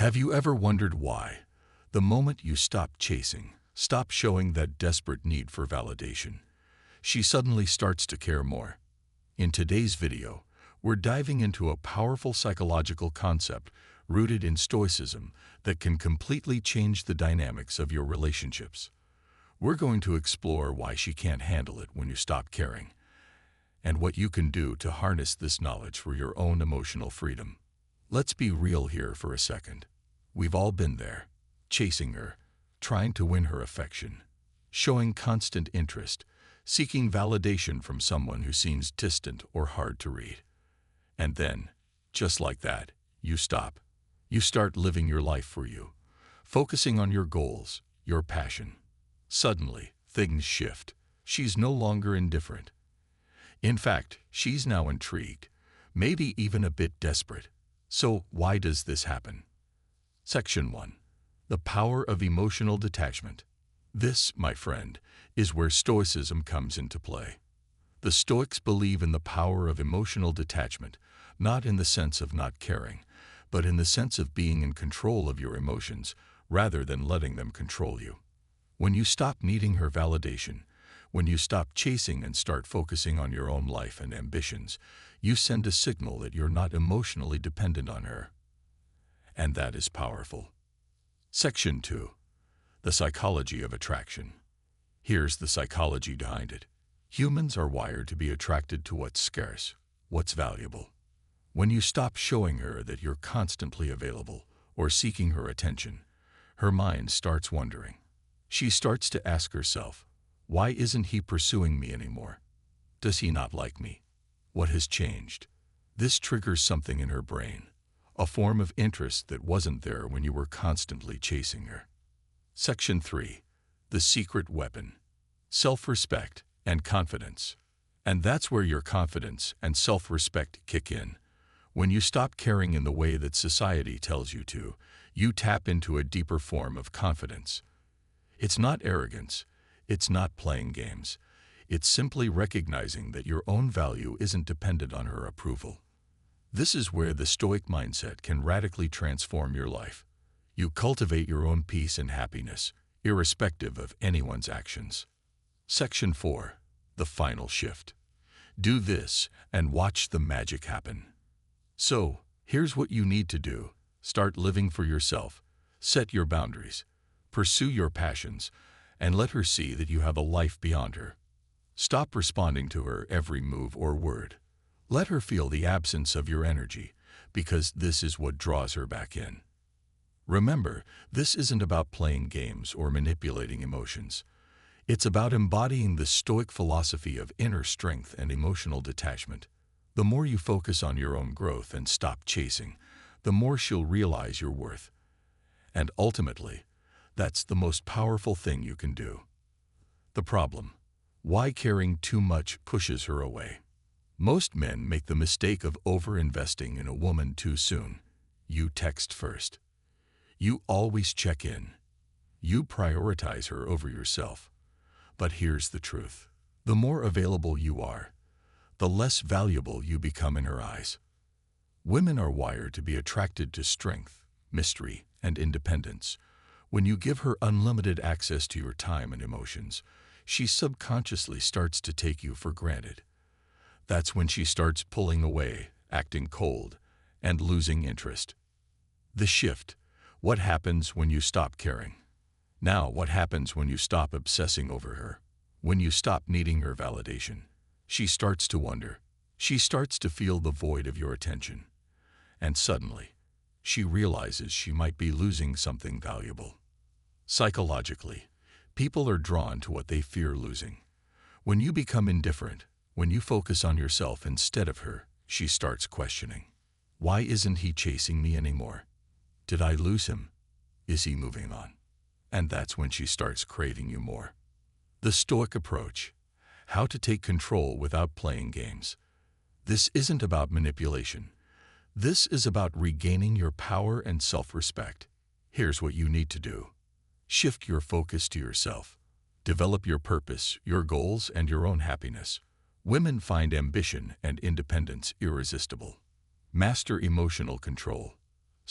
Have you ever wondered why? The moment you stop chasing, stop showing that desperate need for validation, she suddenly starts to care more. In today's video, we're diving into a powerful psychological concept rooted in Stoicism that can completely change the dynamics of your relationships. We're going to explore why she can't handle it when you stop caring, and what you can do to harness this knowledge for your own emotional freedom. Let's be real here for a second. We've all been there, chasing her, trying to win her affection, showing constant interest, seeking validation from someone who seems distant or hard to read. And then, just like that, you stop. You start living your life for you, focusing on your goals, your passion. Suddenly, things shift. She's no longer indifferent. In fact, she's now intrigued, maybe even a bit desperate. So, why does this happen? Section 1. The power of emotional detachment. This, my friend, is where Stoicism comes into play. The Stoics believe in the power of emotional detachment, not in the sense of not caring, but in the sense of being in control of your emotions rather than letting them control you. When you stop needing her validation, when you stop chasing and start focusing on your own life and ambitions, you send a signal that you're not emotionally dependent on her. And that is powerful. Section 2. The psychology of attraction. Here's the psychology behind it. Humans are wired to be attracted to what's scarce, what's valuable. When you stop showing her that you're constantly available or seeking her attention, her mind starts wondering. She starts to ask herself, why isn't he pursuing me anymore? Does he not like me? What has changed? This triggers something in her brain, a form of interest that wasn't there when you were constantly chasing her. Section 3. The secret weapon. Self-respect and confidence. And that's where your confidence and self-respect kick in. When you stop caring in the way that society tells you to, you tap into a deeper form of confidence. It's not arrogance. It's not playing games. It's simply recognizing that your own value isn't dependent on her approval. This is where the Stoic mindset can radically transform your life. You cultivate your own peace and happiness, irrespective of anyone's actions. Section 4. The final shift. Do this and watch the magic happen. So, here's what you need to do. Start living for yourself. Set your boundaries. Pursue your passions, and let her see that you have a life beyond her. Stop responding to her every move or word. Let her feel the absence of your energy, because this is what draws her back in. Remember, this isn't about playing games or manipulating emotions. It's about embodying the Stoic philosophy of inner strength and emotional detachment. The more you focus on your own growth and stop chasing, the more she'll realize your worth. And ultimately, that's the most powerful thing you can do. The problem: why caring too much pushes her away. Most men make the mistake of over-investing in a woman too soon. You text first. You always check in. You prioritize her over yourself. But here's the truth. The more available you are, the less valuable you become in her eyes. Women are wired to be attracted to strength, mystery, and independence. When you give her unlimited access to your time and emotions, she subconsciously starts to take you for granted. That's when she starts pulling away, acting cold, and losing interest. The shift. What happens when you stop caring? Now, what happens when you stop obsessing over her? When you stop needing her validation? She starts to wonder. She starts to feel the void of your attention. And suddenly, she realizes she might be losing something valuable. Psychologically, people are drawn to what they fear losing. When you become indifferent, when you focus on yourself instead of her, she starts questioning. Why isn't he chasing me anymore? Did I lose him? Is he moving on? And that's when she starts craving you more. The Stoic approach. How to take control without playing games. This isn't about manipulation. This is about regaining your power and self-respect. Here's what you need to do. Shift your focus to yourself. Develop your purpose, your goals, and your own happiness. Women find ambition and independence irresistible. Master emotional control.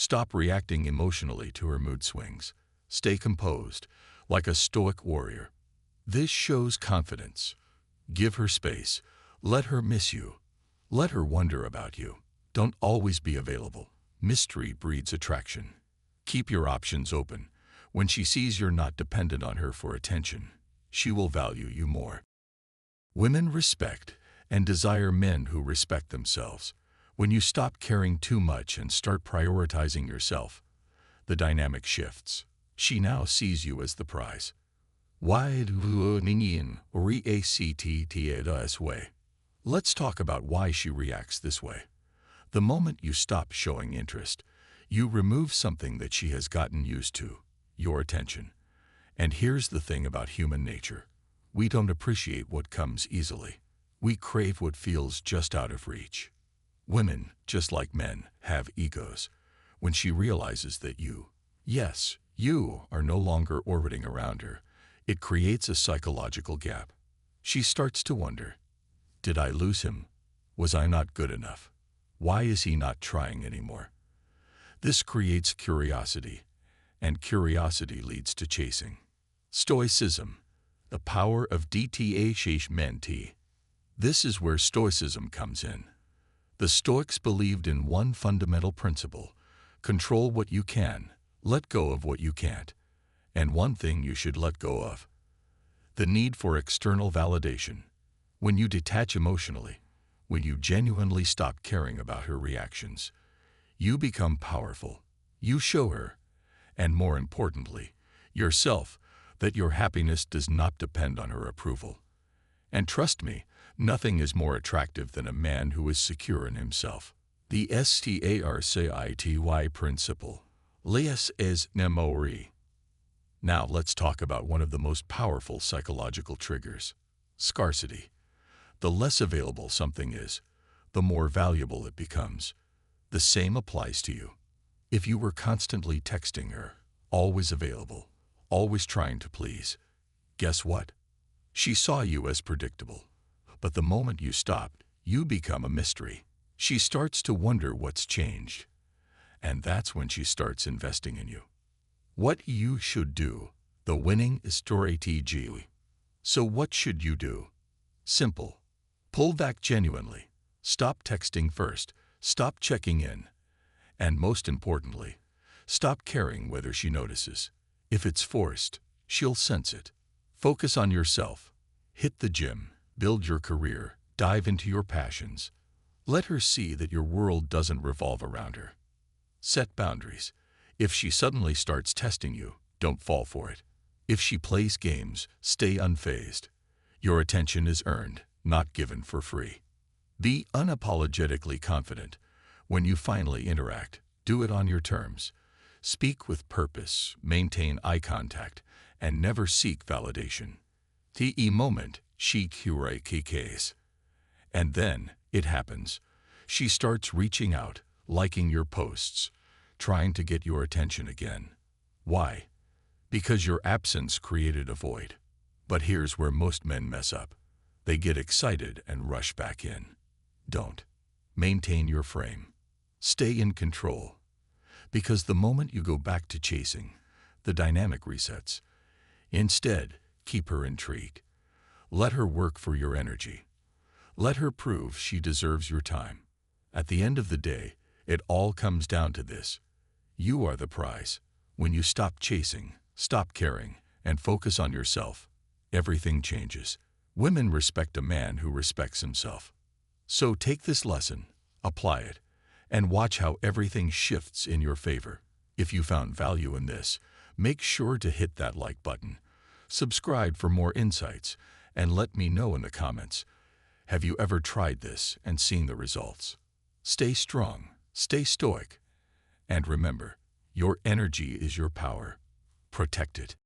Stop reacting emotionally to her mood swings. Stay composed, like a stoic warrior. This shows confidence. Give her space. Let her miss you. Let her wonder about you. Don't always be available. Mystery breeds attraction. Keep your options open. When she sees you're not dependent on her for attention, she will value you more. Women respect and desire men who respect themselves. When you stop caring too much and start prioritizing yourself, the dynamic shifts. She now sees you as the prize. Why do you react this way? Let's talk about why she reacts this way. The moment you stop showing interest, you remove something that she has gotten used to, your attention. And here's the thing about human nature. We don't appreciate what comes easily. We crave what feels just out of reach. Women, just like men, have egos. When she realizes that you are no longer orbiting around her, it creates a psychological gap. She starts to wonder, did I lose him? Was I not good enough? Why is he not trying anymore? This creates curiosity, and curiosity leads to chasing. Stoicism, the power of detachment. This is where Stoicism comes in. The Stoics believed in one fundamental principle: control what you can, let go of what you can't. And one thing you should let go of: the need for external validation. When you detach emotionally, when you genuinely stop caring about her reactions, you become powerful. You show her, and more importantly, yourself, that your happiness does not depend on her approval. And trust me, nothing is more attractive than a man who is secure in himself. The STARCITY principle. Less is more. Now let's talk about one of the most powerful psychological triggers: scarcity. The less available something is, the more valuable it becomes. The same applies to you. If you were constantly texting her, always available, always trying to please, guess what? She saw you as predictable. But the moment you stopped, you become a mystery. She starts to wonder what's changed. And that's when she starts investing in you. What you should do. The winning strategy. So what should you do? Simple. Pull back genuinely. Stop texting first. Stop checking in. And most importantly, stop caring whether she notices. If it's forced, she'll sense it. Focus on yourself. Hit the gym. Build your career. Dive into your passions. Let her see that your world doesn't revolve around her. Set boundaries. If she suddenly starts testing you, don't fall for it. If she plays games, stay unfazed. Your attention is earned, not given for free. Be unapologetically confident. When you finally interact, do it on your terms. Speak with purpose, maintain eye contact, and never seek validation. The moment she case. And then, it happens. She starts reaching out, liking your posts, trying to get your attention again. Why? Because your absence created a void. But here's where most men mess up. They get excited and rush back in. Don't. Maintain your frame. Stay in control. Because the moment you go back to chasing, the dynamic resets. Instead, keep her intrigued. Let her work for your energy. Let her prove she deserves your time. At the end of the day, it all comes down to this: you are the prize. When you stop chasing, stop caring, and focus on yourself, everything changes. Women respect a man who respects himself. So take this lesson, apply it, and watch how everything shifts in your favor. If you found value in this, make sure to hit that like button. Subscribe for more insights, and let me know in the comments. Have you ever tried this and seen the results? Stay strong, stay stoic, and remember, your energy is your power. Protect it.